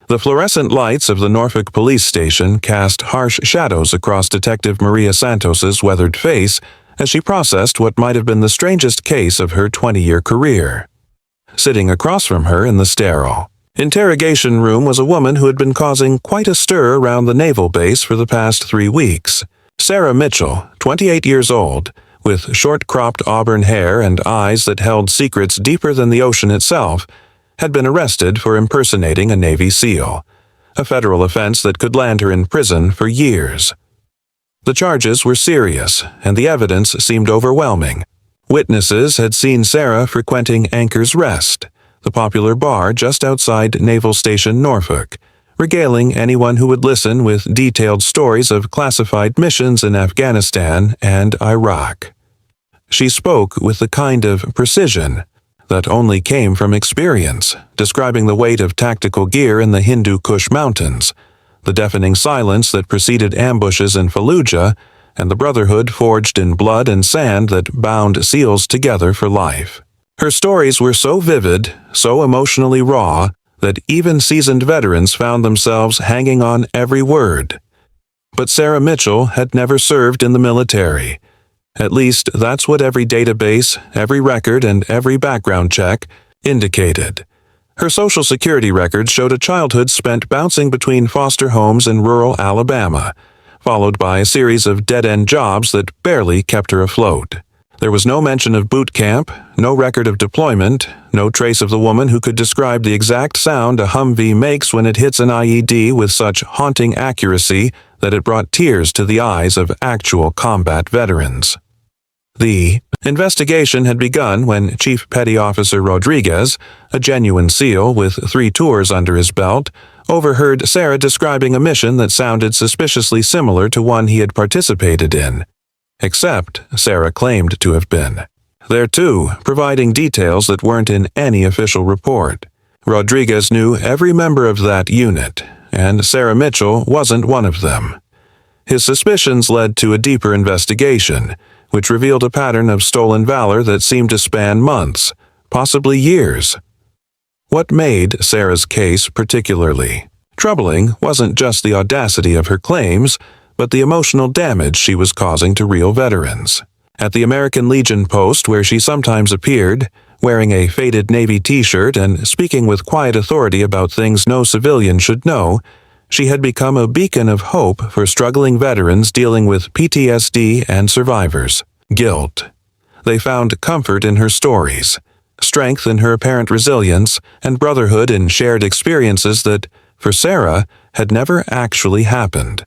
The fluorescent lights of the Norfolk police station cast harsh shadows across Detective Maria Santos's weathered face as she processed what might have been the strangest case of her 20-year career. Sitting across from her in the sterile interrogation room was a woman who had been causing quite a stir around the naval base for the past 3 weeks. Sarah Mitchell, 28 years old, with short-cropped auburn hair and eyes that held secrets deeper than the ocean itself, had been arrested for impersonating a Navy SEAL, a federal offense that could land her in prison for years. The charges were serious, and the evidence seemed overwhelming. Witnesses had seen Sarah frequenting Anchor's Rest, the popular bar just outside Naval Station Norfolk, regaling anyone who would listen with detailed stories of classified missions in Afghanistan and Iraq. She spoke with the kind of precision that only came from experience, describing the weight of tactical gear in the Hindu Kush Mountains, the deafening silence that preceded ambushes in Fallujah, and the brotherhood forged in blood and sand that bound SEALs together for life. Her stories were so vivid, so emotionally raw, that even seasoned veterans found themselves hanging on every word. But Sarah Mitchell had never served in the military. At least that's what every database, every record, and every background check indicated. Her Social Security records showed a childhood spent bouncing between foster homes in rural Alabama, followed by a series of dead-end jobs that barely kept her afloat. There was no mention of boot camp, no record of deployment, no trace of the woman who could describe the exact sound a Humvee makes when it hits an IED with such haunting accuracy that it brought tears to the eyes of actual combat veterans. The investigation had begun when Chief Petty Officer Rodriguez, a genuine SEAL with 3 tours under his belt, overheard Sarah describing a mission that sounded suspiciously similar to one he had participated in. Except Sarah claimed to have been there too, providing details that weren't in any official report. Rodriguez knew every member of that unit, and Sarah Mitchell wasn't one of them. His suspicions led to a deeper investigation, which revealed a pattern of stolen valor that seemed to span months, possibly years. What made Sarah's case particularly troubling wasn't just the audacity of her claims, but the emotional damage she was causing to real veterans. At the American Legion post where she sometimes appeared, wearing a faded Navy t-shirt and speaking with quiet authority about things no civilian should know, she had become a beacon of hope for struggling veterans dealing with PTSD and survivors' guilt. They found comfort in her stories, strength in her apparent resilience, and brotherhood in shared experiences that, for Sarah, had never actually happened.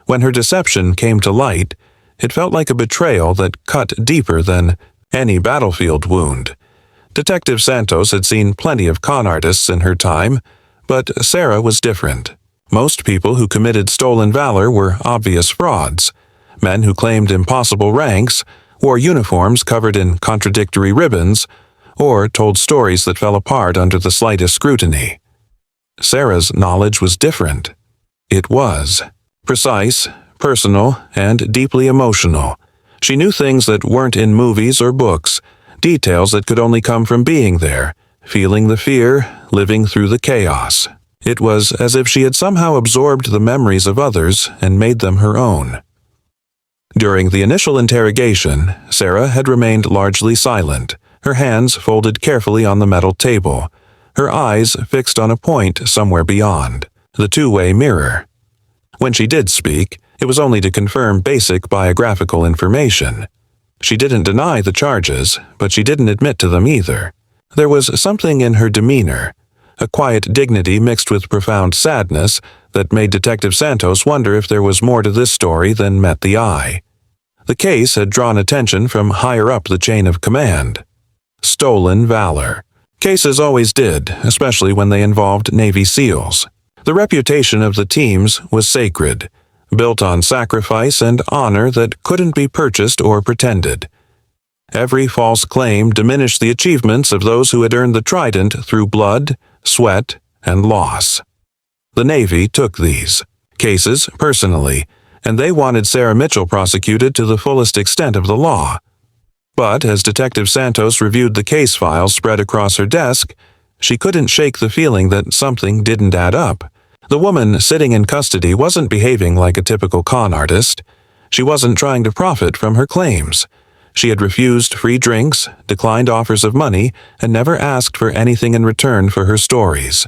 When her deception came to light, it felt like a betrayal that cut deeper than any battlefield wound. Detective Santos had seen plenty of con artists in her time, but Sarah was different. Most people who committed stolen valor were obvious frauds, men who claimed impossible ranks, wore uniforms covered in contradictory ribbons, or told stories that fell apart under the slightest scrutiny. Sarah's knowledge was different. It was precise, personal, and deeply emotional. She knew things that weren't in movies or books, details that could only come from being there, feeling the fear, living through the chaos. It was as if she had somehow absorbed the memories of others and made them her own. During the initial interrogation, Sarah had remained largely silent, her hands folded carefully on the metal table, her eyes fixed on a point somewhere beyond, the two-way mirror. When she did speak, it was only to confirm basic biographical information. She didn't deny the charges, but she didn't admit to them either. There was something in her demeanor, a quiet dignity mixed with profound sadness, that made Detective Santos wonder if there was more to this story than met the eye. The case had drawn attention from higher up the chain of command. Stolen valor. Cases always did, especially when they involved Navy SEALs. The reputation of the teams was sacred, built on sacrifice and honor that couldn't be purchased or pretended. Every false claim diminished the achievements of those who had earned the trident through blood, sweat, and loss. The Navy took these cases personally, and they wanted Sarah Mitchell prosecuted to the fullest extent of the law. But as Detective Santos reviewed the case files spread across her desk, she couldn't shake the feeling that something didn't add up. The woman sitting in custody wasn't behaving like a typical con artist. She wasn't trying to profit from her claims. She had refused free drinks, declined offers of money, and never asked for anything in return for her stories.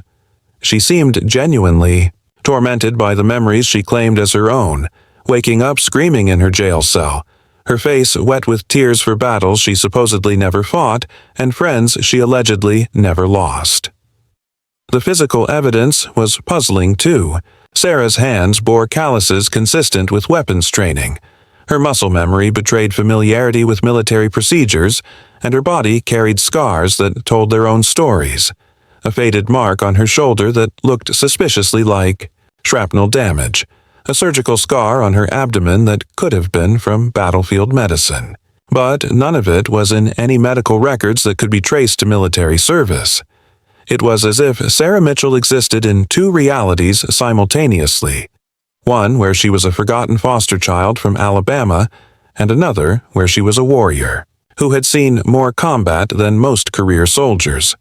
She seemed genuinely tormented by the memories she claimed as her own, waking up screaming in her jail cell, her face wet with tears for battles she supposedly never fought and friends she allegedly never lost. The physical evidence was puzzling too. Sarah's hands bore calluses consistent with weapons training. Her muscle memory betrayed familiarity with military procedures, and her body carried scars that told their own stories. A faded mark on her shoulder that looked suspiciously like shrapnel damage, a surgical scar on her abdomen that could have been from battlefield medicine. But none of it was in any medical records that could be traced to military service. It was as if Sarah Mitchell existed in two realities simultaneously, one where she was a forgotten foster child from Alabama, and another where she was a warrior, who had seen more combat than most career soldiers.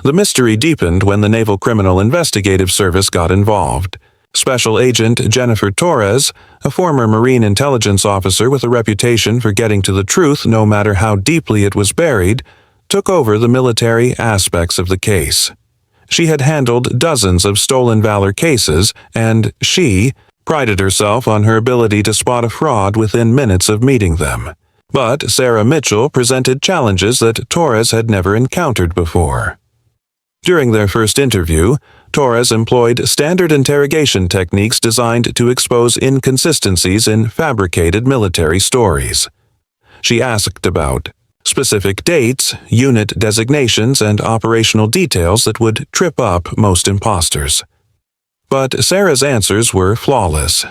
The mystery deepened when the Naval Criminal Investigative Service got involved. Special Agent Jennifer Torres, a former Marine intelligence officer with a reputation for getting to the truth no matter how deeply it was buried, took over the military aspects of the case. She had handled dozens of stolen valor cases, and she prided herself on her ability to spot a fraud within minutes of meeting them. But Sarah Mitchell presented challenges that Torres had never encountered before. During their first interview, Torres employed standard interrogation techniques designed to expose inconsistencies in fabricated military stories. She asked about specific dates, unit designations, and operational details that would trip up most imposters. But Sarah's answers were flawless.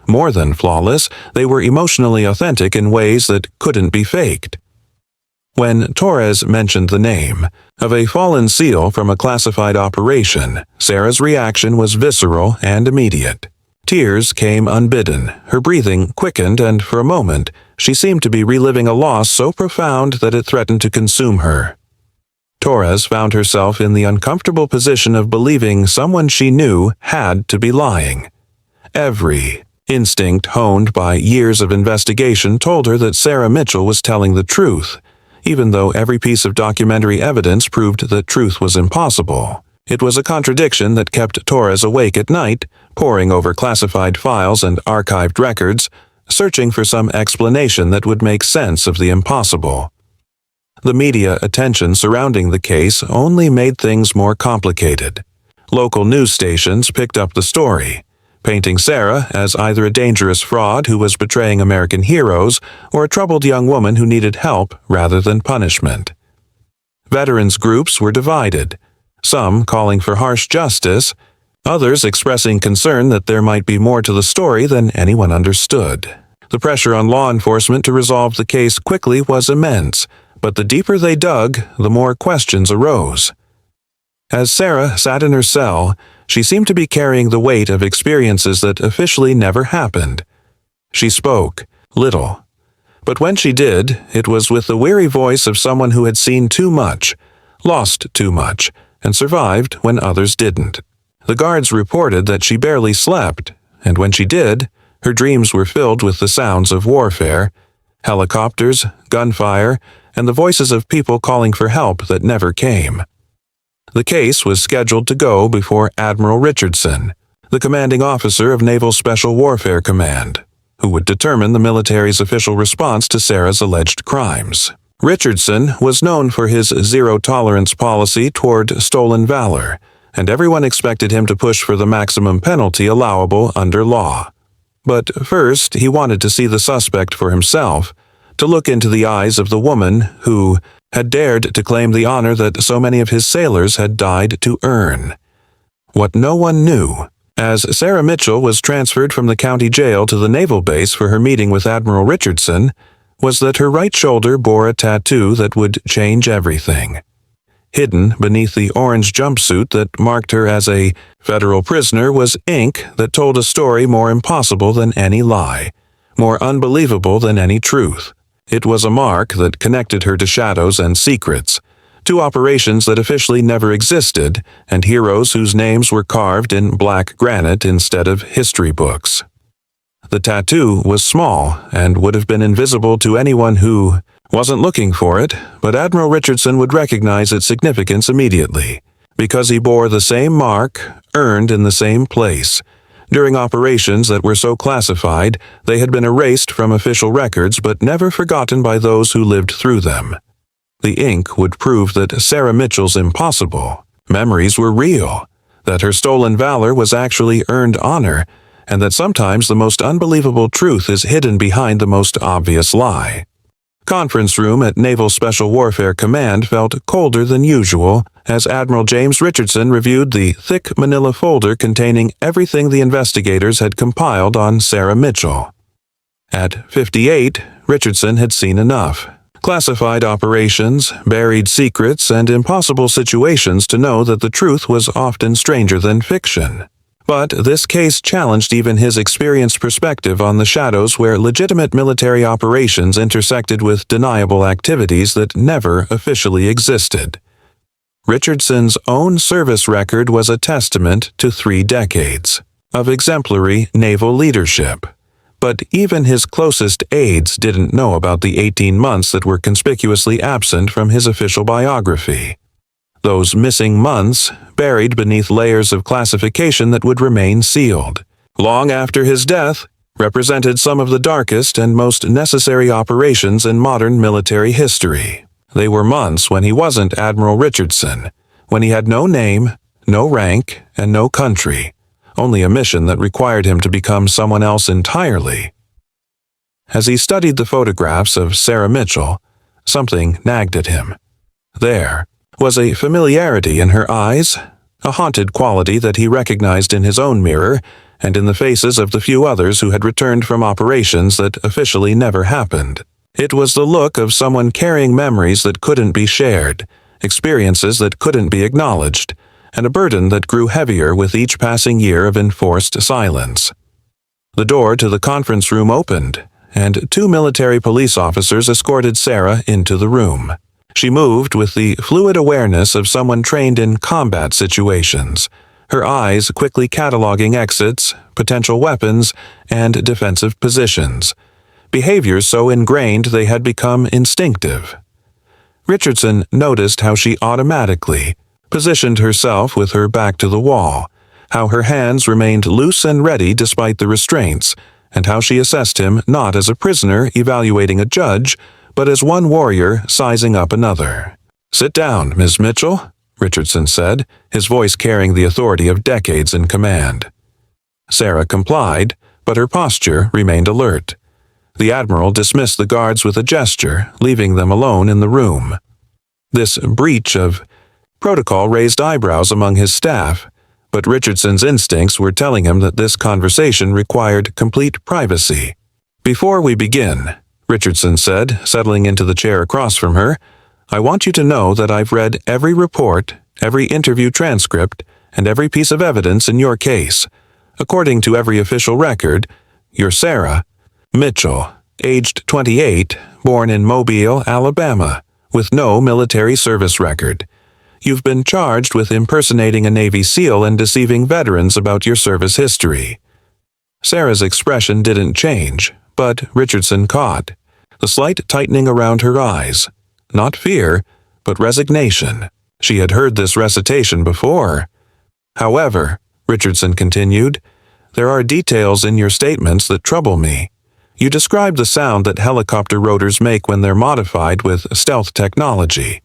More than flawless, they were emotionally authentic in ways that couldn't be faked. When Torres mentioned the name of a fallen SEAL from a classified operation, Sarah's reaction was visceral and immediate. Tears came unbidden, her breathing quickened, and for a moment, she seemed to be reliving a loss so profound that it threatened to consume her. Torres found herself in the uncomfortable position of believing someone she knew had to be lying. Every instinct honed by years of investigation told her that Sarah Mitchell was telling the truth, even though every piece of documentary evidence proved that truth was impossible. It was a contradiction that kept Torres awake at night, poring over classified files and archived records, searching for some explanation that would make sense of the impossible. The media attention surrounding the case only made things more complicated. Local news stations picked up the story, painting Sarah as either a dangerous fraud who was betraying American heroes or a troubled young woman who needed help rather than punishment. Veterans groups were divided, some calling for harsh justice, others expressing concern that there might be more to the story than anyone understood. The pressure on law enforcement to resolve the case quickly was immense, but the deeper they dug, the more questions arose. As Sarah sat in her cell, she seemed to be carrying the weight of experiences that officially never happened. She spoke little, but when she did, it was with the weary voice of someone who had seen too much, lost too much, and survived when others didn't. The guards reported that she barely slept, and when she did, her dreams were filled with the sounds of warfare, helicopters, gunfire, and the voices of people calling for help that never came. The case was scheduled to go before Admiral Richardson, the commanding officer of Naval Special Warfare Command, who would determine the military's official response to Sarah's alleged crimes. Richardson was known for his zero-tolerance policy toward stolen valor, and everyone expected him to push for the maximum penalty allowable under law. But first, he wanted to see the suspect for himself, to look into the eyes of the woman who had dared to claim the honor that so many of his sailors had died to earn. What no one knew, as Sarah Mitchell was transferred from the county jail to the naval base for her meeting with Admiral Richardson, was that her right shoulder bore a tattoo that would change everything. Hidden beneath the orange jumpsuit that marked her as a federal prisoner was ink that told a story more impossible than any lie, more unbelievable than any truth. It was a mark that connected her to shadows and secrets, two operations that officially never existed, and heroes whose names were carved in black granite instead of history books. The tattoo was small and would have been invisible to anyone who wasn't looking for it, but Admiral Richardson would recognize its significance immediately, because he bore the same mark, earned in the same place. During operations that were so classified, they had been erased from official records but never forgotten by those who lived through them. The ink would prove that Sarah Mitchell's impossible memories were real, that her stolen valor was actually earned honor, and that sometimes the most unbelievable truth is hidden behind the most obvious lie. Conference room at Naval Special Warfare Command felt colder than usual as Admiral James Richardson reviewed the thick manila folder containing everything the investigators had compiled on Sarah Mitchell. At 58, Richardson had seen enough. Classified operations, buried secrets, and impossible situations to know that the truth was often stranger than fiction. But this case challenged even his experienced perspective on the shadows where legitimate military operations intersected with deniable activities that never officially existed. Richardson's own service record was a testament to 3 decades of exemplary naval leadership. But even his closest aides didn't know about the 18 months that were conspicuously absent from his official biography. Those missing months, buried beneath layers of classification that would remain sealed, long after his death, represented some of the darkest and most necessary operations in modern military history. They were months when he wasn't Admiral Richardson, when he had no name, no rank, and no country, only a mission that required him to become someone else entirely. As he studied the photographs of Sarah Mitchell, something nagged at him. There was a familiarity in her eyes, a haunted quality that he recognized in his own mirror and in the faces of the few others who had returned from operations that officially never happened. It was the look of someone carrying memories that couldn't be shared, experiences that couldn't be acknowledged, and a burden that grew heavier with each passing year of enforced silence. The door to the conference room opened, and 2 military police officers escorted Sarah into the room. She moved with the fluid awareness of someone trained in combat situations, her eyes quickly cataloging exits, potential weapons, and defensive positions, behaviors so ingrained they had become instinctive. Richardson noticed how she automatically positioned herself with her back to the wall, how her hands remained loose and ready despite the restraints, and how she assessed him not as a prisoner evaluating a judge, but as one warrior sizing up another. "Sit down, Ms. Mitchell," Richardson said, his voice carrying the authority of decades in command. Sarah complied, but her posture remained alert. The Admiral dismissed the guards with a gesture, leaving them alone in the room. This breach of protocol raised eyebrows among his staff, but Richardson's instincts were telling him that this conversation required complete privacy. "Before we begin," Richardson said, settling into the chair across from her, "I want you to know that I've read every report, every interview transcript, and every piece of evidence in your case. According to every official record, you're Sarah Mitchell, aged 28, born in Mobile, Alabama, with no military service record. You've been charged with impersonating a Navy SEAL and deceiving veterans about your service history." Sarah's expression didn't change, but Richardson caught the slight tightening around her eyes. Not fear, but resignation. She had heard this recitation before. "However," Richardson continued, "there are details in your statements that trouble me. You describe the sound that helicopter rotors make when they're modified with stealth technology.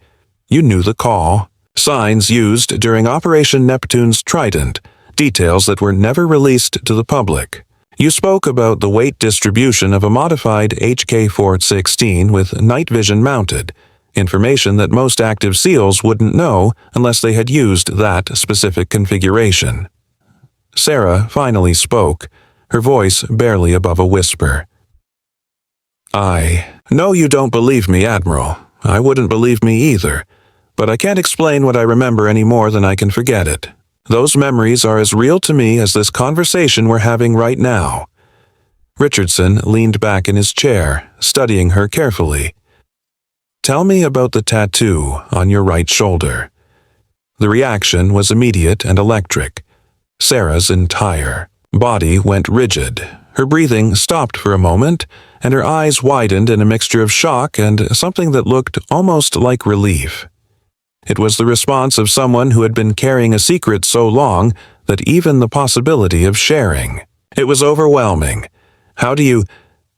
You knew the call, signs used during Operation Neptune's Trident, details that were never released to the public. You spoke about the weight distribution of a modified HK-416 with night vision mounted, information that most active SEALs wouldn't know unless they had used that specific configuration." Sarah finally spoke, her voice barely above a whisper. "I know you don't believe me, Admiral. I wouldn't believe me either. But I can't explain what I remember any more than I can forget it. Those memories are as real to me as this conversation we're having right now." Richardson leaned back in his chair, studying her carefully. "Tell me about the tattoo on your right shoulder." The reaction was immediate and electric. Sarah's entire body went rigid. Her breathing stopped for a moment, and her eyes widened in a mixture of shock and something that looked almost like relief. It was the response of someone who had been carrying a secret so long that even the possibility of sharing. It was overwhelming. "How do you—"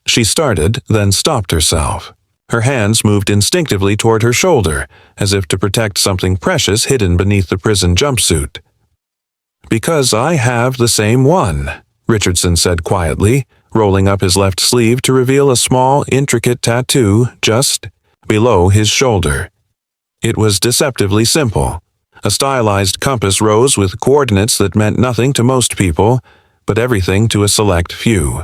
She started, then stopped herself. Her hands moved instinctively toward her shoulder, as if to protect something precious hidden beneath the prison jumpsuit. "Because I have the same one," Richardson said quietly, rolling up his left sleeve to reveal a small, intricate tattoo just below his shoulder. It was deceptively simple. A stylized compass rose with coordinates that meant nothing to most people, but everything to a select few.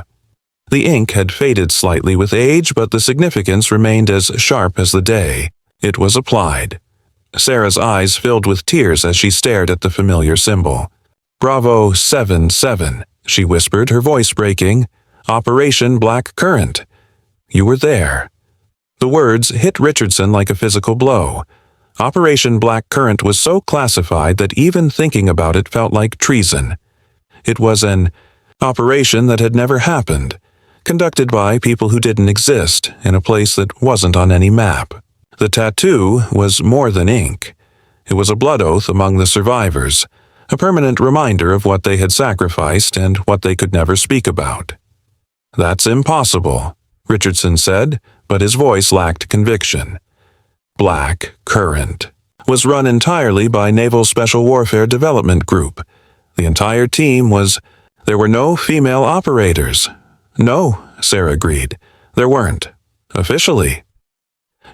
The ink had faded slightly with age, but the significance remained as sharp as the day. It was applied. Sarah's eyes filled with tears as she stared at the familiar symbol. "Bravo 77, she whispered, her voice breaking. "Operation Black Current. You were there." The words hit Richardson like a physical blow. Operation Black Current was so classified that even thinking about it felt like treason. It was an operation that had never happened, conducted by people who didn't exist in a place that wasn't on any map. The tattoo was more than ink. It was a blood oath among the survivors, a permanent reminder of what they had sacrificed and what they could never speak about. "That's impossible," Richardson said, but his voice lacked conviction. Black Current was run entirely by Naval Special Warfare Development Group. The entire team was— There were no female operators. "No," Sarah agreed. "There weren't. Officially."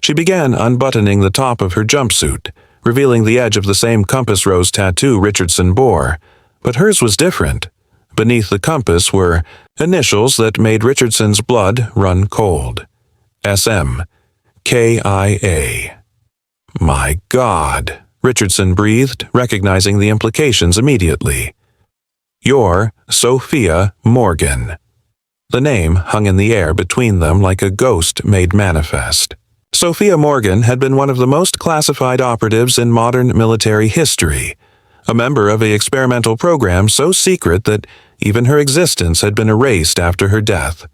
She began unbuttoning the top of her jumpsuit, revealing the edge of the same compass rose tattoo Richardson bore, but hers was different. Beneath the compass were initials that made Richardson's blood run cold. SM. KIA. "My God," Richardson breathed, recognizing the implications immediately. "You're Sophia Morgan." The name hung in the air between them like a ghost made manifest. Sophia Morgan had been one of the most classified operatives in modern military history, a member of an experimental program so secret that even her existence had been erased after her death.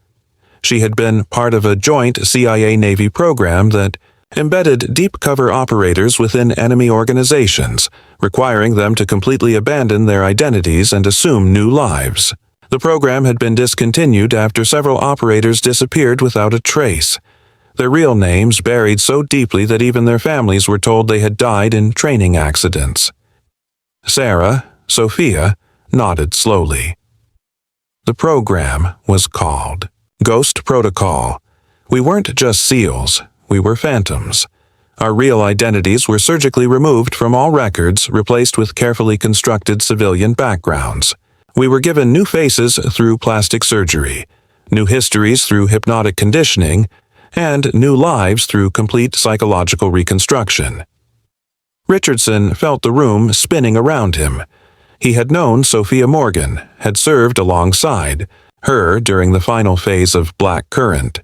She had been part of a joint CIA-Navy program that embedded deep cover operators within enemy organizations, requiring them to completely abandon their identities and assume new lives. The program had been discontinued after several operators disappeared without a trace, their real names buried so deeply that even their families were told they had died in training accidents. Sophia, nodded slowly. The program was called Ghost Protocol. We weren't just SEALs, we were phantoms. Our real identities were surgically removed from all records, replaced with carefully constructed civilian backgrounds. We were given new faces through plastic surgery, new histories through hypnotic conditioning, and new lives through complete psychological reconstruction. Richardson felt the room spinning around him. He had known Sophia Morgan, had served alongside her during the final phase of Black Current.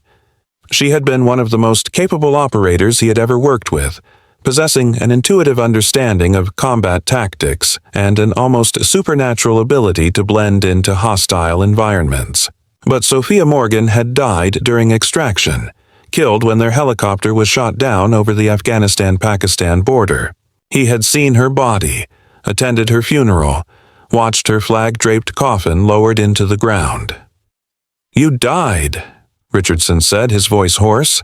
She had been one of the most capable operators he had ever worked with, possessing an intuitive understanding of combat tactics and an almost supernatural ability to blend into hostile environments. But Sophia Morgan had died during extraction, killed when their helicopter was shot down over the Afghanistan-Pakistan border. He had seen her body, attended her funeral, watched her flag-draped coffin lowered into the ground. "You died," Richardson said, his voice hoarse.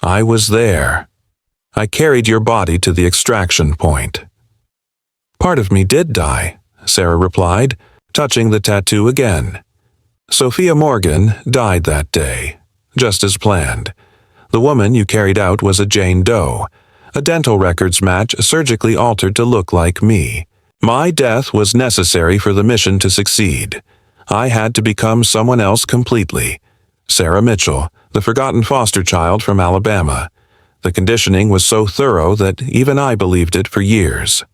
"I was there. I carried your body to the extraction point." "Part of me did die," Sarah replied, touching the tattoo again. "Sophia Morgan died that day, just as planned. The woman you carried out was a Jane Doe, a dental records match surgically altered to look like me. My death was necessary for the mission to succeed. I had to become someone else completely. Sarah Mitchell, the forgotten foster child from Alabama. The conditioning was so thorough that even I believed it for years."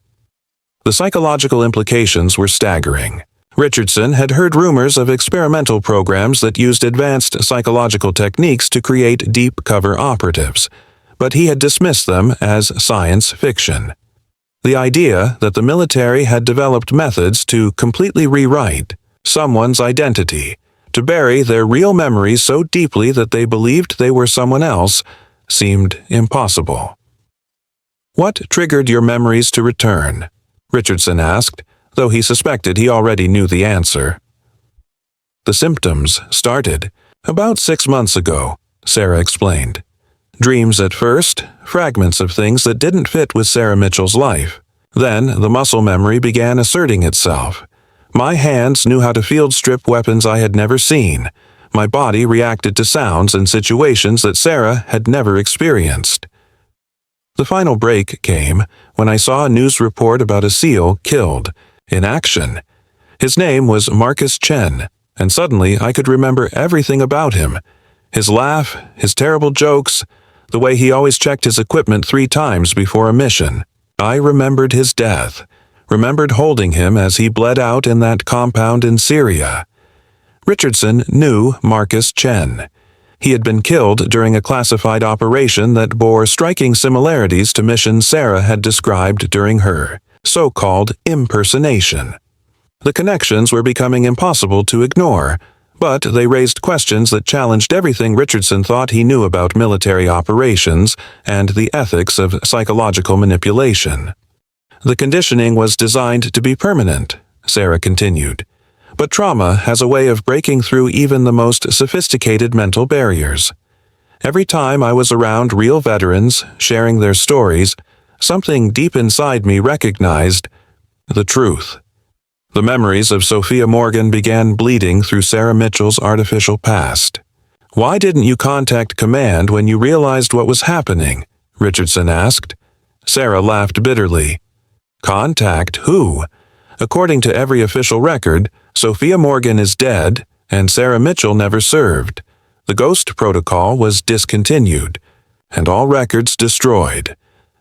The psychological implications were staggering. Richardson had heard rumors of experimental programs that used advanced psychological techniques to create deep cover operatives, but he had dismissed them as science fiction. The idea that the military had developed methods to completely rewrite someone's identity, to bury their real memories so deeply that they believed they were someone else, seemed impossible. "What triggered your memories to return?" Richardson asked, though he suspected he already knew the answer. "The symptoms started about 6 months ago," Sarah explained. "Dreams at first, fragments of things that didn't fit with Sarah Mitchell's life. Then the muscle memory began asserting itself. My hands knew how to field strip weapons I had never seen. My body reacted to sounds and situations that Sarah had never experienced. The final break came when I saw a news report about a SEAL killed, in action. His name was Marcus Chen, and suddenly I could remember everything about him. His laugh, his terrible jokes, the way he always checked his equipment 3 times before a mission. I remembered his death, remembered holding him as he bled out in that compound in Syria. Richardson knew Marcus Chen. He had been killed during a classified operation that bore striking similarities to missions Sarah had described during her so-called impersonation. The connections were becoming impossible to ignore, but they raised questions that challenged everything Richardson thought he knew about military operations and the ethics of psychological manipulation. "The conditioning was designed to be permanent," Sarah continued. "But trauma has a way of breaking through even the most sophisticated mental barriers. Every time I was around real veterans, sharing their stories, something deep inside me recognized the truth. The memories of Sophia Morgan began bleeding through Sarah Mitchell's artificial past. "Why didn't you contact command when you realized what was happening?" Richardson asked. Sarah laughed bitterly. "Contact who? According to every official record, Sophia Morgan is dead, and Sarah Mitchell never served. The Ghost Protocol was discontinued, and all records destroyed.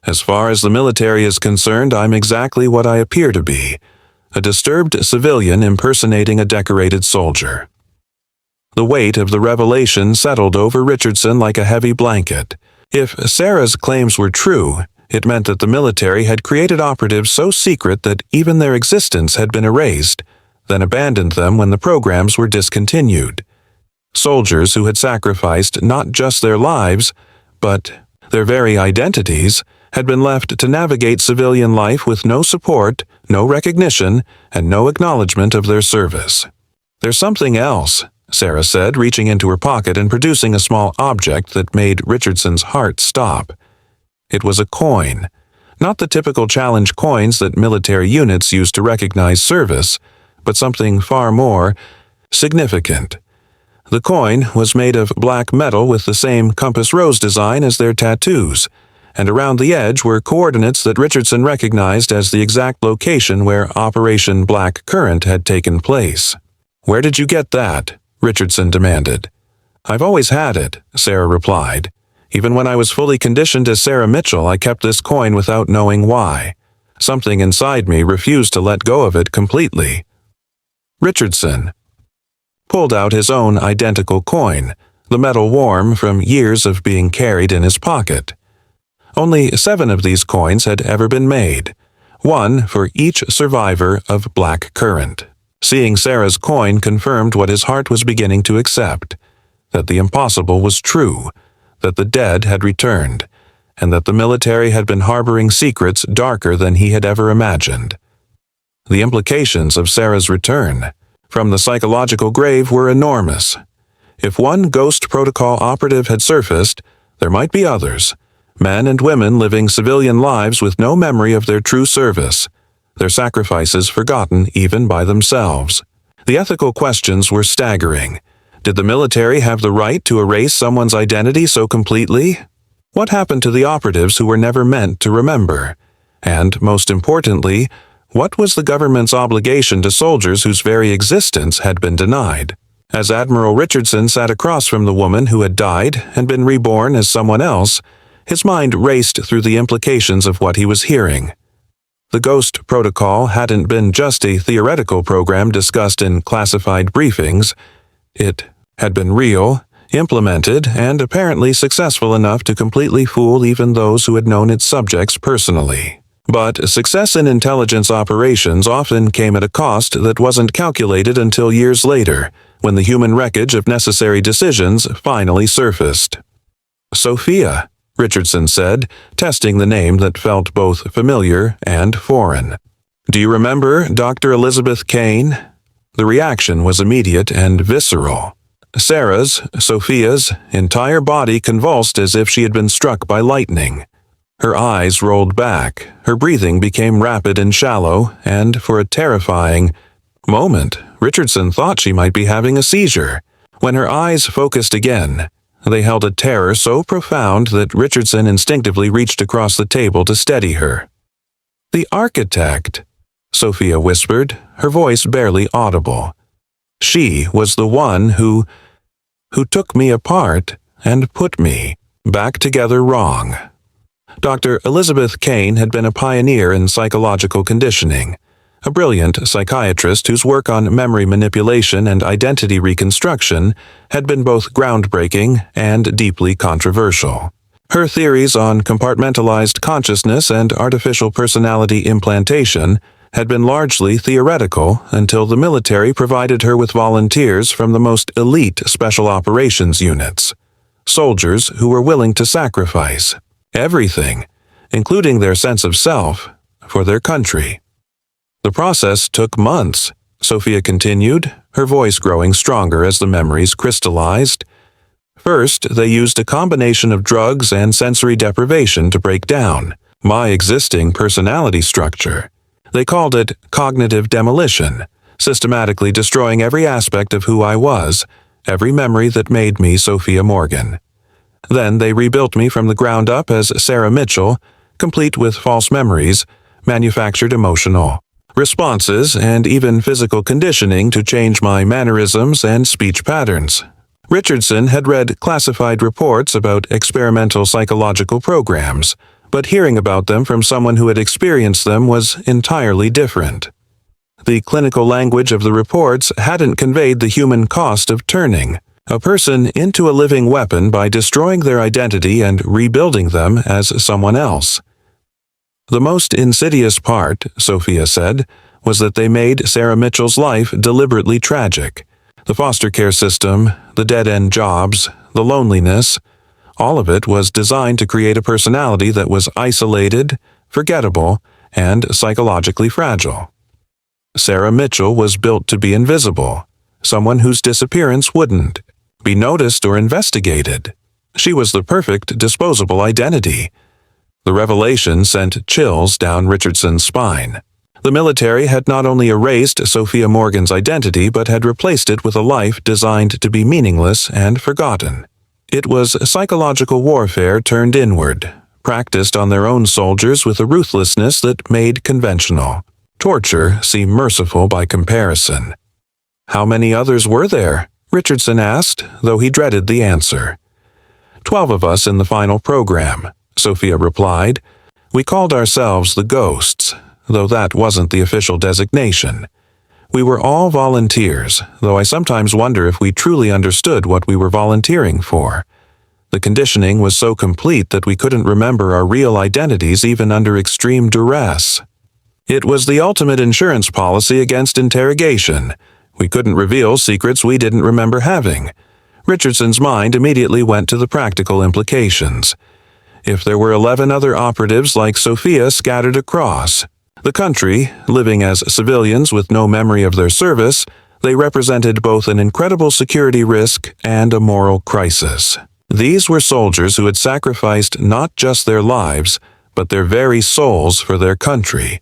As far as the military is concerned, I'm exactly what I appear to be, a disturbed civilian impersonating a decorated soldier." The weight of the revelation settled over Richardson like a heavy blanket. If Sarah's claims were true, it meant that the military had created operatives so secret that even their existence had been erased, then abandoned them when the programs were discontinued. Soldiers who had sacrificed not just their lives, but their very identities, had been left to navigate civilian life with no support, no recognition, and no acknowledgement of their service. "There's something else," Sarah said, reaching into her pocket and producing a small object that made Richardson's heart stop. It was a coin, not the typical challenge coins that military units use to recognize service, but something far more significant. The coin was made of black metal with the same compass rose design as their tattoos, and around the edge were coordinates that Richardson recognized as the exact location where Operation Black Current had taken place. "Where did you get that?" Richardson demanded. "I've always had it," Sarah replied. "Even when I was fully conditioned as Sarah Mitchell, I kept this coin without knowing why. Something inside me refused to let go of it completely." Richardson pulled out his own identical coin, the metal warm from years of being carried in his pocket. Only 7 of these coins had ever been made, one for each survivor of Black Current. Seeing Sarah's coin confirmed what his heart was beginning to accept, that the impossible was true, that the dead had returned, and that the military had been harboring secrets darker than he had ever imagined. The implications of Sarah's return from the psychological grave were enormous. If one Ghost Protocol operative had surfaced, there might be others, men and women living civilian lives with no memory of their true service, their sacrifices forgotten even by themselves. The ethical questions were staggering. Did the military have the right to erase someone's identity so completely? What happened to the operatives who were never meant to remember? And, most importantly, what was the government's obligation to soldiers whose very existence had been denied? As Admiral Richardson sat across from the woman who had died and been reborn as someone else, his mind raced through the implications of what he was hearing. The Ghost Protocol hadn't been just a theoretical program discussed in classified briefings. It had been real, implemented and apparently successful enough to completely fool even those who had known its subjects personally. But success in intelligence operations often came at a cost that wasn't calculated until years later, when the human wreckage of necessary decisions finally surfaced. "Sophia," Richardson said, testing the name that felt both familiar and foreign. "Do you remember Dr. Elizabeth Kane?" The reaction was immediate and visceral. Sarah's, Sophia's, entire body convulsed as if she had been struck by lightning. Her eyes rolled back, her breathing became rapid and shallow, and for a terrifying moment, Richardson thought she might be having a seizure. When her eyes focused again, they held a terror so profound that Richardson instinctively reached across the table to steady her. "The architect," Sophia whispered, her voice barely audible. "She was the one who took me apart and put me back together wrong." Dr. Elizabeth Kane had been a pioneer in psychological conditioning, a brilliant psychiatrist whose work on memory manipulation and identity reconstruction had been both groundbreaking and deeply controversial. Her theories on compartmentalized consciousness and artificial personality implantation had been largely theoretical until the military provided her with volunteers from the most elite special operations units, soldiers who were willing to sacrifice everything, including their sense of self, for their country. "The process took months," Sophia continued, her voice growing stronger as the memories crystallized. "First, they used a combination of drugs and sensory deprivation to break down my existing personality structure. They called it cognitive demolition, systematically destroying every aspect of who I was, every memory that made me Sophia Morgan. Then they rebuilt me from the ground up as Sarah Mitchell, complete with false memories, manufactured emotional responses, and even physical conditioning to change my mannerisms and speech patterns." Richardson had read classified reports about experimental psychological programs, but hearing about them from someone who had experienced them was entirely different. The clinical language of the reports hadn't conveyed the human cost of turning a person into a living weapon by destroying their identity and rebuilding them as someone else. "The most insidious part," Sophia said, "was that they made Sarah Mitchell's life deliberately tragic. The foster care system, the dead-end jobs, the loneliness, all of it was designed to create a personality that was isolated, forgettable, and psychologically fragile. Sarah Mitchell was built to be invisible, someone whose disappearance wouldn't be noticed or investigated. She was the perfect disposable identity." The revelation sent chills down Richardson's spine. The military had not only erased Sophia Morgan's identity but had replaced it with a life designed to be meaningless and forgotten. It was psychological warfare turned inward, practiced on their own soldiers with a ruthlessness that made conventional torture seem merciful by comparison. "How many others were there?" Richardson asked, though he dreaded the answer. 12 of us in the final program," Sophia replied. "We called ourselves the Ghosts, though that wasn't the official designation. We were all volunteers, though I sometimes wonder if we truly understood what we were volunteering for. The conditioning was so complete that we couldn't remember our real identities even under extreme duress. It was the ultimate insurance policy against interrogation. We couldn't reveal secrets we didn't remember having." Richardson's mind immediately went to the practical implications. If there were 11 other operatives like Sophia scattered across the country, living as civilians with no memory of their service, they represented both an incredible security risk and a moral crisis. These were soldiers who had sacrificed not just their lives, but their very souls for their country,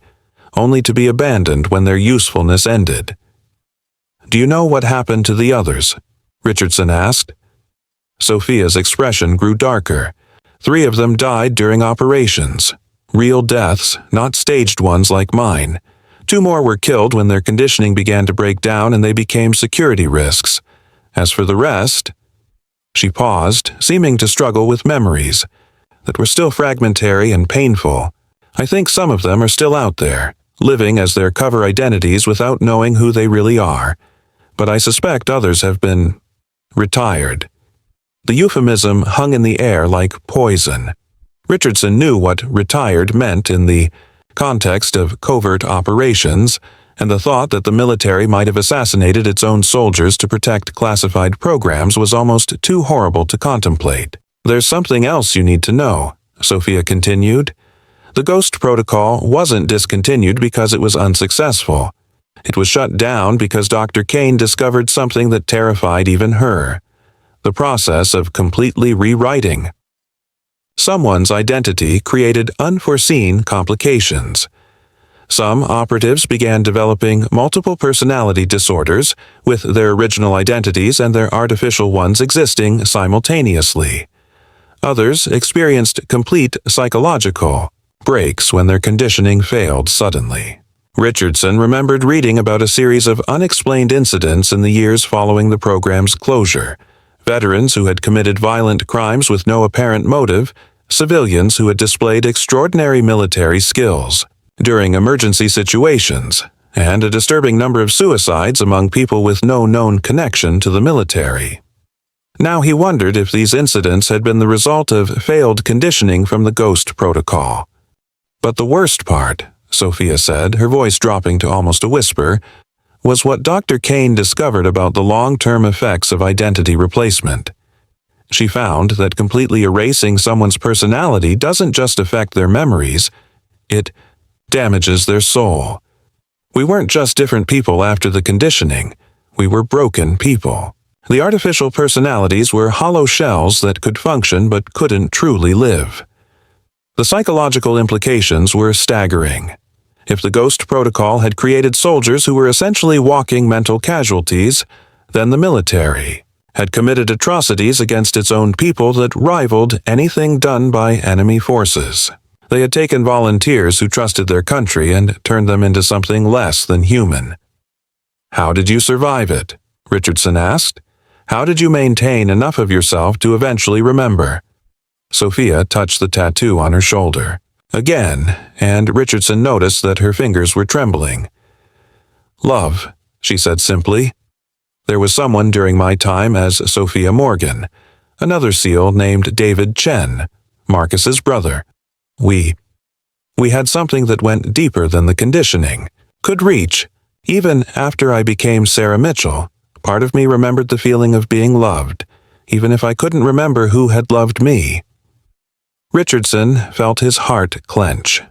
only to be abandoned when their usefulness ended. "Do you know what happened to the others?" Richardson asked. Sophia's expression grew darker. 3 of them died during operations. Real deaths, not staged ones like mine. 2 more were killed when their conditioning began to break down and they became security risks. As for the rest... She paused, seeming to struggle with memories that were still fragmentary and painful. "I think some of them are still out there, living as their cover identities without knowing who they really are. But I suspect others have been retired." The euphemism hung in the air like poison. Richardson knew what retired meant in the context of covert operations, and the thought that the military might have assassinated its own soldiers to protect classified programs was almost too horrible to contemplate. "There's something else you need to know," Sophia continued. "The Ghost Protocol wasn't discontinued because it was unsuccessful. It was shut down because Dr. Kane discovered something that terrified even her: the process of completely rewriting someone's identity created unforeseen complications. Some operatives began developing multiple personality disorders, with their original identities and their artificial ones existing simultaneously. Others experienced complete psychological breaks when their conditioning failed suddenly. Richardson remembered reading about a series of unexplained incidents in the years following the program's closure: veterans who had committed violent crimes with no apparent motive, civilians who had displayed extraordinary military skills during emergency situations, and a disturbing number of suicides among people with no known connection to the military. Now he wondered if these incidents had been the result of failed conditioning from the Ghost Protocol. But the worst part, Sophia said, her voice dropping to almost a whisper, was what Dr. Kane discovered about the long-term effects of identity replacement. She found that completely erasing someone's personality doesn't just affect their memories, it damages their soul. We weren't just different people after the conditioning, we were broken people. The artificial personalities were hollow shells that could function but couldn't truly live. The psychological implications were staggering. If the Ghost Protocol had created soldiers who were essentially walking mental casualties, then the military had committed atrocities against its own people that rivaled anything done by enemy forces. They had taken volunteers who trusted their country and turned them into something less than human. "How did you survive it?" Richardson asked. "How did you maintain enough of yourself to eventually remember?" Sophia touched the tattoo on her shoulder again, and Richardson noticed that her fingers were trembling. "Love," she said simply. "There was someone during my time as Sophia Morgan, another SEAL named David Chen, Marcus's brother. We had something that went deeper than the conditioning, could reach. Even after I became Sarah Mitchell, part of me remembered the feeling of being loved, even if I couldn't remember who had loved me." Richardson felt his heart clench.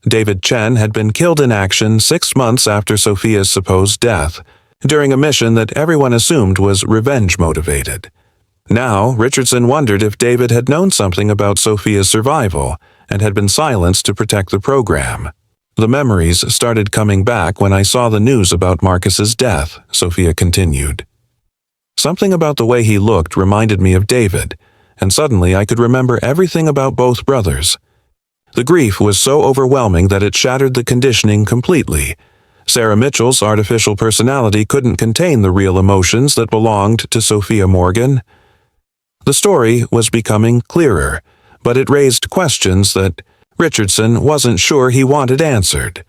David Chen had been killed in action 6 months after Sophia's supposed death, during a mission that everyone assumed was revenge-motivated. Now, Richardson wondered if David had known something about Sophia's survival and had been silenced to protect the program. "The memories started coming back when I saw the news about Marcus's death," Sophia continued. "Something about the way he looked reminded me of David, and suddenly I could remember everything about both brothers. The grief was so overwhelming that it shattered the conditioning completely. Sarah Mitchell's artificial personality couldn't contain the real emotions that belonged to Sophia Morgan." The story was becoming clearer, but it raised questions that Richardson wasn't sure he wanted answered.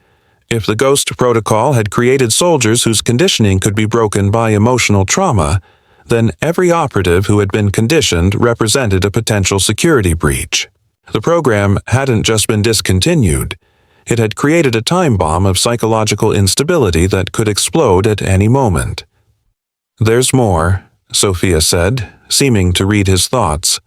If the Ghost Protocol had created soldiers whose conditioning could be broken by emotional trauma, then every operative who had been conditioned represented a potential security breach. The program hadn't just been discontinued, it had created a time bomb of psychological instability that could explode at any moment. "There's more," Sophia said, seeming to read his thoughts.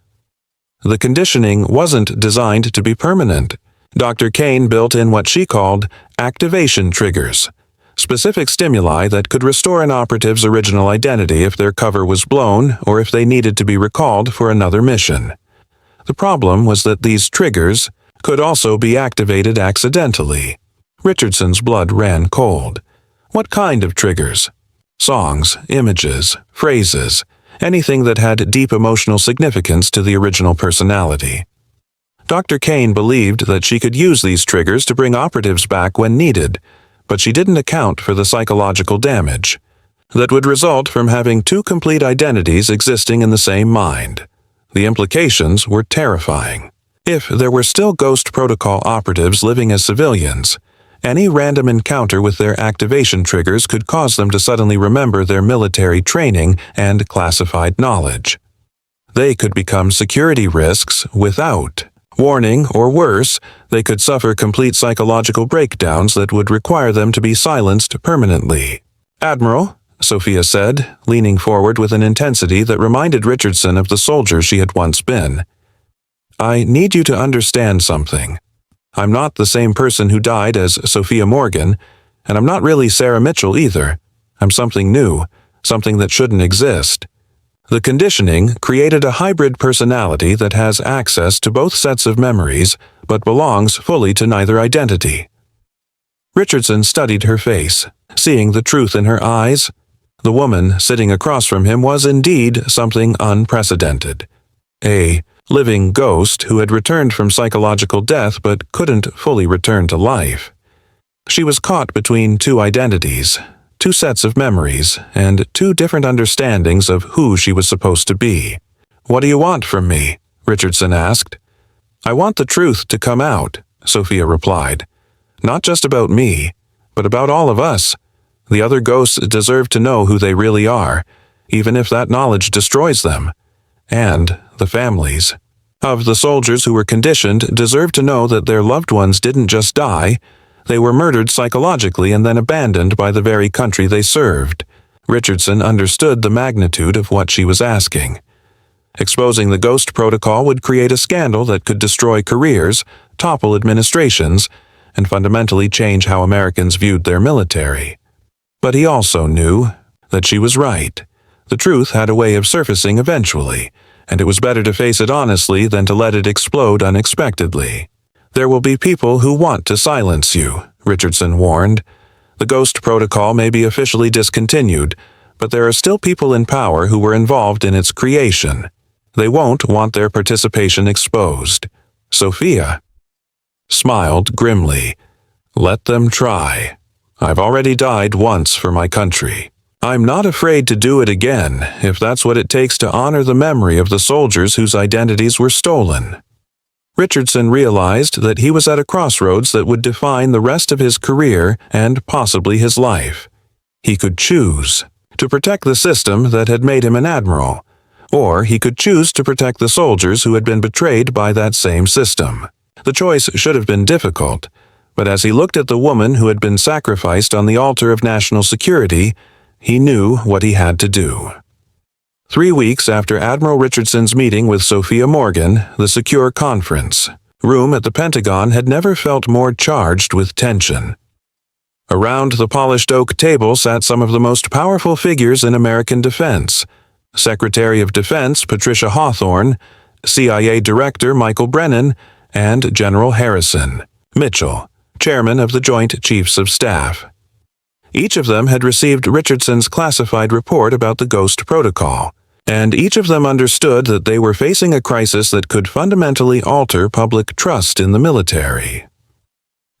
"The conditioning wasn't designed to be permanent. Dr. Kane built in what she called activation triggers, specific stimuli that could restore an operative's original identity if their cover was blown or if they needed to be recalled for another mission. The problem was that these triggers could also be activated accidentally." Richardson's blood ran cold. What kind of triggers? Songs, images, phrases, anything that had deep emotional significance to the original personality. Dr. Kane believed that she could use these triggers to bring operatives back when needed, but she didn't account for the psychological damage that would result from having two complete identities existing in the same mind. The implications were terrifying. If there were still Ghost Protocol operatives living as civilians, any random encounter with their activation triggers could cause them to suddenly remember their military training and classified knowledge. They could become security risks without warning, or worse, they could suffer complete psychological breakdowns that would require them to be silenced permanently. "Admiral," Sophia said, leaning forward with an intensity that reminded Richardson of the soldier she had once been. "I need you to understand something. I'm not the same person who died as Sophia Morgan, and I'm not really Sarah Mitchell either. I'm something new, something that shouldn't exist. The conditioning created a hybrid personality that has access to both sets of memories, but belongs fully to neither identity." Richardson studied her face, seeing the truth in her eyes. The woman sitting across from him was indeed something unprecedented. A living ghost who had returned from psychological death but couldn't fully return to life. She was caught between two identities, two sets of memories, and two different understandings of who she was supposed to be. "What do you want from me?" Richardson asked. "I want the truth to come out," Sophia replied. "Not just about me, but about all of us. The other ghosts deserve to know who they really are, even if that knowledge destroys them. And the families of the soldiers who were conditioned deserve to know that their loved ones didn't just die. They were murdered psychologically and then abandoned by the very country they served." Richardson understood the magnitude of what she was asking. Exposing the Ghost Protocol would create a scandal that could destroy careers, topple administrations, and fundamentally change how Americans viewed their military. But he also knew that she was right. The truth had a way of surfacing eventually, and it was better to face it honestly than to let it explode unexpectedly. "There will be people who want to silence you," Richardson warned. "The Ghost Protocol may be officially discontinued, but there are still people in power who were involved in its creation. They won't want their participation exposed." Sophia smiled grimly. "Let them try. I've already died once for my country. I'm not afraid to do it again if that's what it takes to honor the memory of the soldiers whose identities were stolen." Richardson realized that he was at a crossroads that would define the rest of his career and possibly his life. He could choose to protect the system that had made him an admiral, or he could choose to protect the soldiers who had been betrayed by that same system. The choice should have been difficult, but as he looked at the woman who had been sacrificed on the altar of national security, he knew what he had to do. 3 weeks after Admiral Richardson's meeting with Sophia Morgan, the secure conference room at the Pentagon had never felt more charged with tension. Around the polished oak table sat some of the most powerful figures in American defense: Secretary of Defense Patricia Hawthorne, CIA Director Michael Brennan, and General Harrison Mitchell, Chairman of the Joint Chiefs of Staff. Each of them had received Richardson's classified report about the Ghost Protocol, and each of them understood that they were facing a crisis that could fundamentally alter public trust in the military.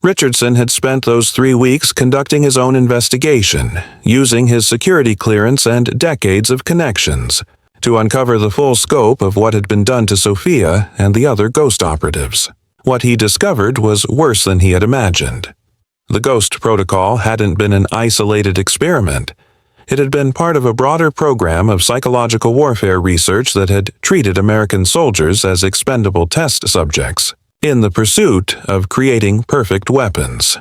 Richardson had spent those 3 weeks conducting his own investigation, using his security clearance and decades of connections to uncover the full scope of what had been done to Sophia and the other ghost operatives. What he discovered was worse than he had imagined. The Ghost Protocol hadn't been an isolated experiment. It had been part of a broader program of psychological warfare research that had treated American soldiers as expendable test subjects in the pursuit of creating perfect weapons.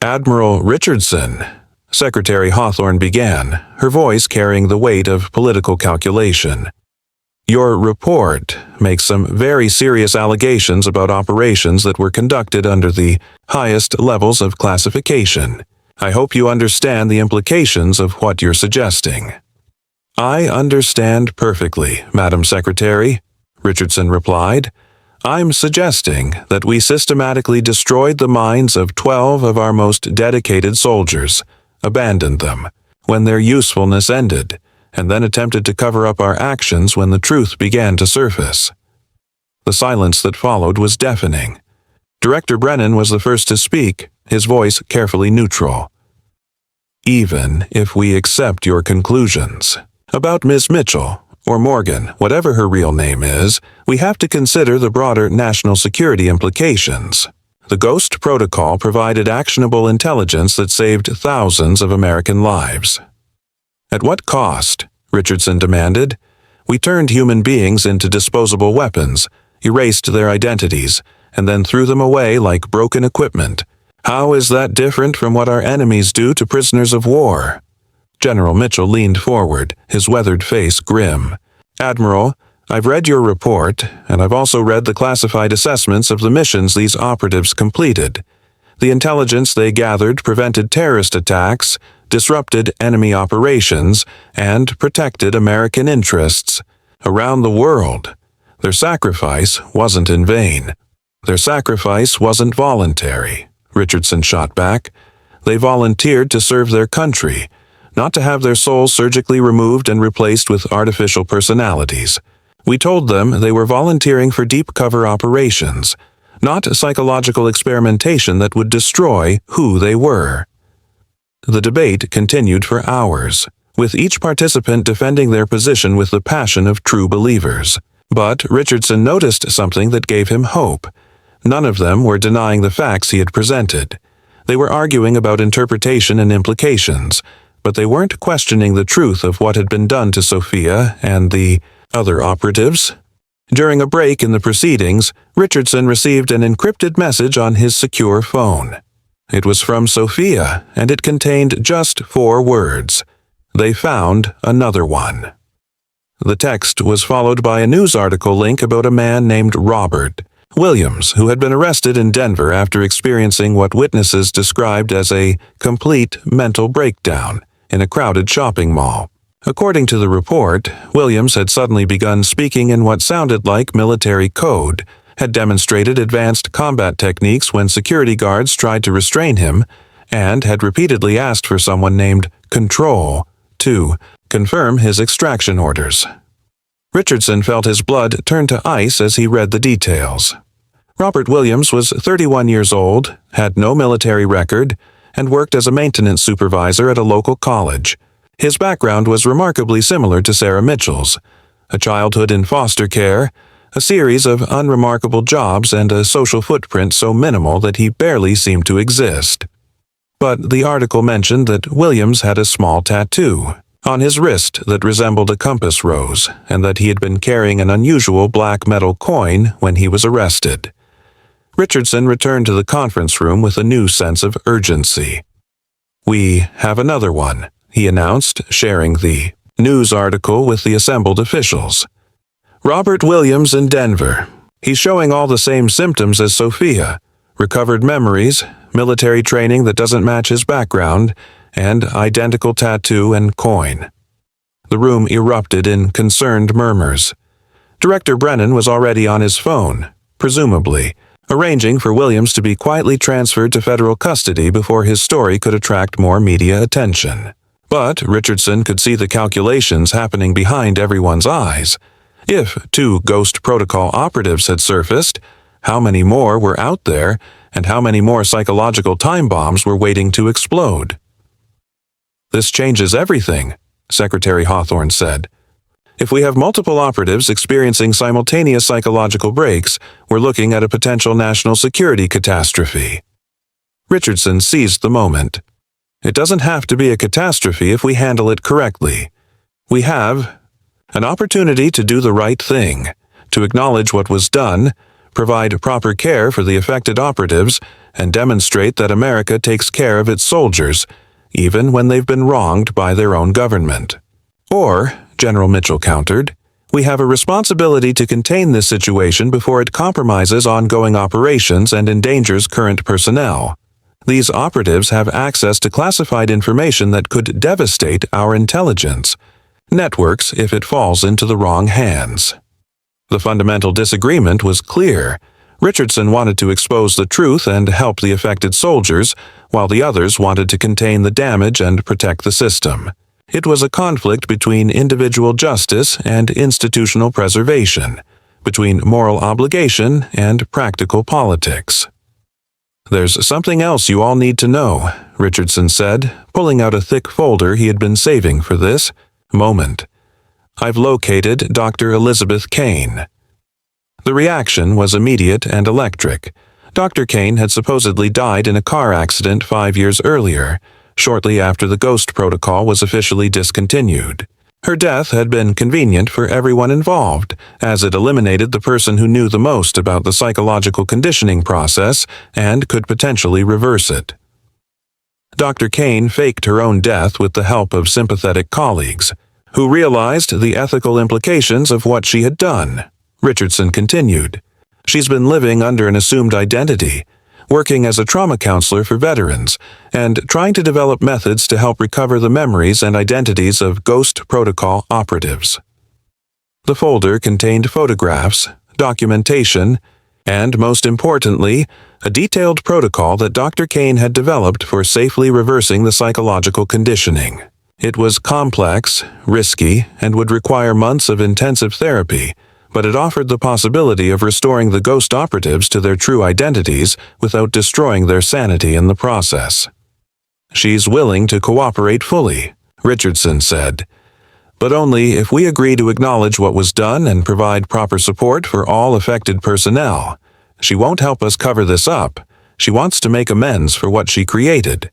"Admiral Richardson," Secretary Hawthorne began, her voice carrying the weight of political calculation. "Your report makes some very serious allegations about operations that were conducted under the highest levels of classification. I hope you understand the implications of what you're suggesting." "I understand perfectly, Madam Secretary," Richardson replied. "I'm suggesting that we systematically destroyed the minds of 12 of our most dedicated soldiers, abandoned them when their usefulness ended, and then attempted to cover up our actions when the truth began to surface." The silence that followed was deafening. Director Brennan was the first to speak, his voice carefully neutral. "Even if we accept your conclusions about Ms. Mitchell, or Morgan, whatever her real name is, we have to consider the broader national security implications. The Ghost Protocol provided actionable intelligence that saved thousands of American lives." "At what cost?" Richardson demanded. We turned human beings into disposable weapons, erased their identities, and then threw them away like broken equipment. How is that different from what our enemies do to prisoners of war?" General Mitchell leaned forward, his weathered face grim. "Admiral, I've read your report, and I've also read the classified assessments of the missions these operatives completed. The intelligence they gathered prevented terrorist attacks, disrupted enemy operations, and protected American interests around the world. Their sacrifice wasn't in vain. Their sacrifice wasn't voluntary," Richardson shot back. "They volunteered to serve their country, not to have their souls surgically removed and replaced with artificial personalities. We told them they were volunteering for deep cover operations, not psychological experimentation that would destroy who they were." The debate continued for hours, with each participant defending their position with the passion of true believers. But Richardson noticed something that gave him hope. None of them were denying the facts he had presented. They were arguing about interpretation and implications, but they weren't questioning the truth of what had been done to Sophia and the other operatives. During a break in the proceedings, Richardson received an encrypted message on his secure phone. It was from Sophia, and it contained just 4 words. "They found another one." The text was followed by a news article link about a man named Robert Williams, who had been arrested in Denver after experiencing what witnesses described as a complete mental breakdown in a crowded shopping mall. According to the report, Williams had suddenly begun speaking in what sounded like military code, had demonstrated advanced combat techniques when security guards tried to restrain him, and had repeatedly asked for someone named Control to confirm his extraction orders. Richardson felt his blood turn to ice as he read the details. Robert Williams was 31 years old, had no military record, and worked as a maintenance supervisor at a local college. His background was remarkably similar to Sarah Mitchell's: a childhood in foster care, a series of unremarkable jobs, and a social footprint so minimal that he barely seemed to exist. But the article mentioned that Williams had a small tattoo on his wrist that resembled a compass rose, and that he had been carrying an unusual black metal coin when he was arrested. Richardson returned to the conference room with a new sense of urgency. "We have another one," he announced, sharing the news article with the assembled officials. "Robert Williams in Denver. He's showing all the same symptoms as Sophia: recovered memories, military training that doesn't match his background, and identical tattoo and coin." The room erupted in concerned murmurs. Director Brennan was already on his phone, presumably, arranging for Williams to be quietly transferred to federal custody before his story could attract more media attention. But Richardson could see the calculations happening behind everyone's eyes. If 2 Ghost Protocol operatives had surfaced, how many more were out there, and how many more psychological time bombs were waiting to explode? "This changes everything," Secretary Hawthorne said. "If we have multiple operatives experiencing simultaneous psychological breaks, we're looking at a potential national security catastrophe." Richardson seized the moment. "It doesn't have to be a catastrophe if we handle it correctly. We have an opportunity to do the right thing, to acknowledge what was done, provide proper care for the affected operatives, and demonstrate that America takes care of its soldiers, even when they've been wronged by their own government. Or," General Mitchell countered, "we have a responsibility to contain this situation before it compromises ongoing operations and endangers current personnel. These operatives have access to classified information that could devastate our intelligence networks if it falls into the wrong hands." The fundamental disagreement was clear. Richardson wanted to expose the truth and help the affected soldiers, while the others wanted to contain the damage and protect the system. It was a conflict between individual justice and institutional preservation, between moral obligation and practical politics. "There's something else you all need to know," Richardson said, pulling out a thick folder he had been saving for this moment. "I've located Dr. Elizabeth Kane." The reaction was immediate and electric. Dr. Kane had supposedly died in a car accident 5 years earlier, shortly after the Ghost Protocol was officially discontinued. Her death had been convenient for everyone involved, as it eliminated the person who knew the most about the psychological conditioning process and could potentially reverse it. Dr. Kane faked her own death with the help of sympathetic colleagues, who realized the ethical implications of what she had done. Richardson continued, "She's been living under an assumed identity, working as a trauma counselor for veterans, and trying to develop methods to help recover the memories and identities of Ghost Protocol operatives." The folder contained photographs, documentation, and, most importantly, a detailed protocol that Dr. Kane had developed for safely reversing the psychological conditioning. It was complex, risky, and would require months of intensive therapy, but it offered the possibility of restoring the ghost operatives to their true identities without destroying their sanity in the process. "She's willing to cooperate fully," Richardson said, "but only if we agree to acknowledge what was done and provide proper support for all affected personnel. She won't help us cover this up. She wants to make amends for what she created."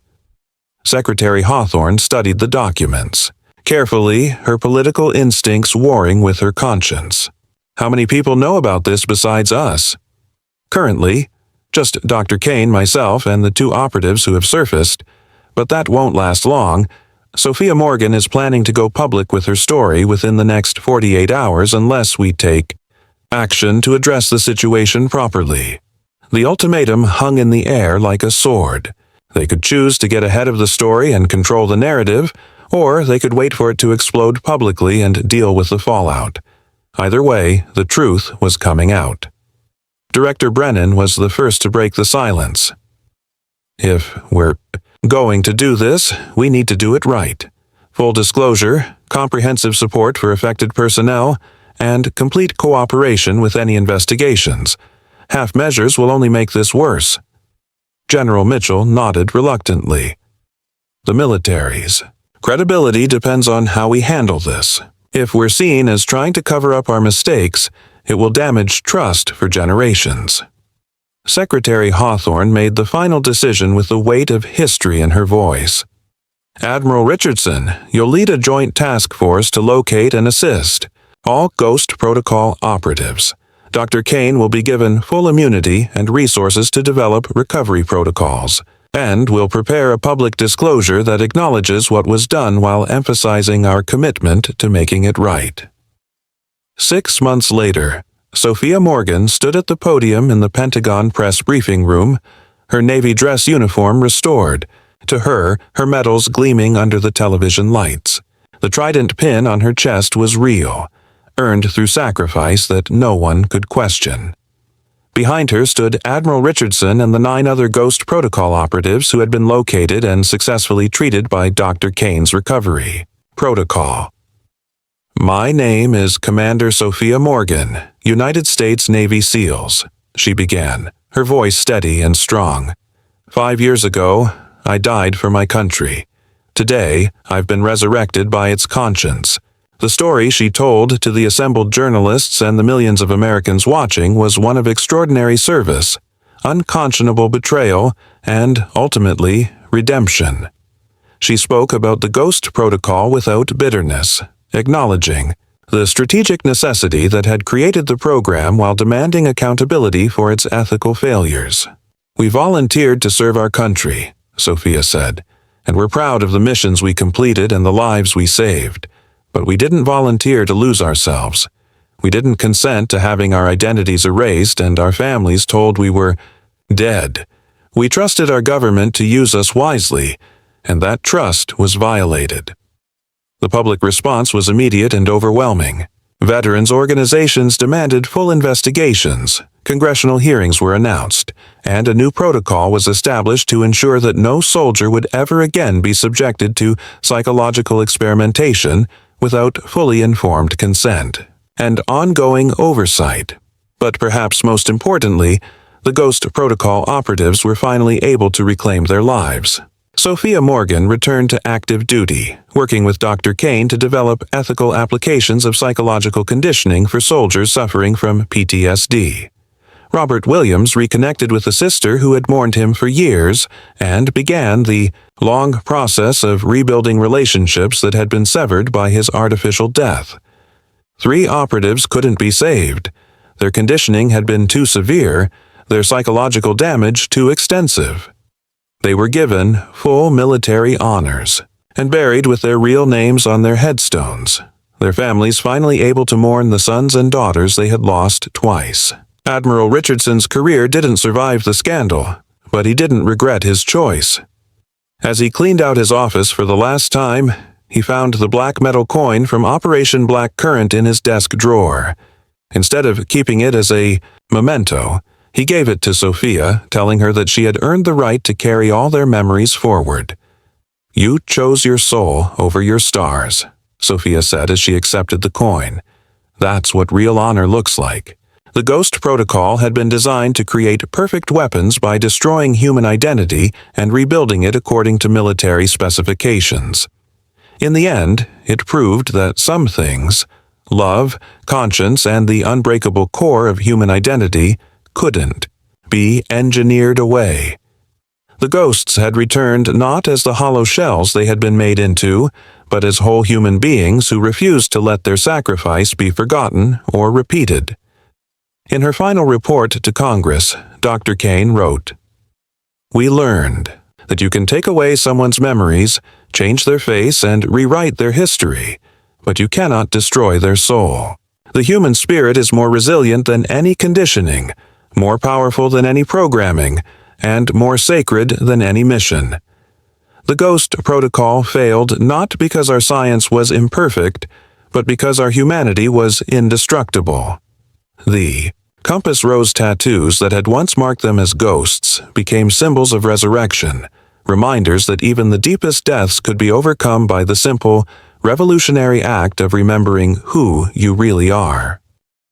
Secretary Hawthorne studied the documents, carefully, her political instincts warring with her conscience. "How many people know about this besides us?" "Currently, just Dr. Kane, myself, and the 2 operatives who have surfaced. But that won't last long. Sophia Morgan is planning to go public with her story within the next 48 hours unless we take action to address the situation properly." The ultimatum hung in the air like a sword. They could choose to get ahead of the story and control the narrative, or they could wait for it to explode publicly and deal with the fallout. Either way, the truth was coming out. Director Brennan was the first to break the silence. "If we're going to do this, we need to do it right. Full disclosure, comprehensive support for affected personnel, and complete cooperation with any investigations. Half measures will only make this worse." General Mitchell nodded reluctantly. "The military's credibility depends on how we handle this. If we're seen as trying to cover up our mistakes, it will damage trust for generations." Secretary Hawthorne made the final decision with the weight of history in her voice. "Admiral Richardson, you'll lead a joint task force to locate and assist all Ghost Protocol operatives. Dr. Kane will be given full immunity and resources to develop recovery protocols, and will prepare a public disclosure that acknowledges what was done while emphasizing our commitment to making it right." 6 months later, Sophia Morgan stood at the podium in the Pentagon press briefing room, her Navy dress uniform restored, to her medals gleaming under the television lights. The trident pin on her chest was real, earned through sacrifice that no one could question. Behind her stood Admiral Richardson and the 9 other Ghost Protocol operatives who had been located and successfully treated by Dr. Kane's recovery protocol. "My name is Commander Sophia Morgan, United States Navy SEALs," she began, her voice steady and strong. "5 years ago, I died for my country. Today, I've been resurrected by its conscience." The story she told to the assembled journalists and the millions of Americans watching was one of extraordinary service, unconscionable betrayal, and, ultimately, redemption. She spoke about the Ghost Protocol without bitterness, acknowledging the strategic necessity that had created the program while demanding accountability for its ethical failures. "We volunteered to serve our country," Sophia said, "and we're proud of the missions we completed and the lives we saved. But we didn't volunteer to lose ourselves. We didn't consent to having our identities erased and our families told we were dead. We trusted our government to use us wisely, and that trust was violated." The public response was immediate and overwhelming. Veterans organizations demanded full investigations, congressional hearings were announced, and a new protocol was established to ensure that no soldier would ever again be subjected to psychological experimentation without fully informed consent and ongoing oversight. But perhaps most importantly, the Ghost Protocol operatives were finally able to reclaim their lives. Sophia Morgan returned to active duty, working with Dr. Kane to develop ethical applications of psychological conditioning for soldiers suffering from PTSD. Robert Williams reconnected with a sister who had mourned him for years and began the long process of rebuilding relationships that had been severed by his artificial death. 3 operatives couldn't be saved. Their conditioning had been too severe, their psychological damage too extensive. They were given full military honors and buried with their real names on their headstones, their families finally able to mourn the sons and daughters they had lost twice. Admiral Richardson's career didn't survive the scandal, but he didn't regret his choice. As he cleaned out his office for the last time, he found the black metal coin from Operation Black Current in his desk drawer. Instead of keeping it as a memento, he gave it to Sophia, telling her that she had earned the right to carry all their memories forward. "You chose your soul over your stars," Sophia said as she accepted the coin. "That's what real honor looks like." The Ghost Protocol had been designed to create perfect weapons by destroying human identity and rebuilding it according to military specifications. In the end, it proved that some things, love, conscience, and the unbreakable core of human identity, couldn't be engineered away. The ghosts had returned not as the hollow shells they had been made into, but as whole human beings who refused to let their sacrifice be forgotten or repeated. In her final report to Congress, Dr. Kane wrote, "We learned that you can take away someone's memories, change their face, and rewrite their history, but you cannot destroy their soul. The human spirit is more resilient than any conditioning, more powerful than any programming, and more sacred than any mission. The Ghost Protocol failed not because our science was imperfect, but because our humanity was indestructible." The compass rose tattoos that had once marked them as ghosts became symbols of resurrection, reminders that even the deepest deaths could be overcome by the simple, revolutionary act of remembering who you really are.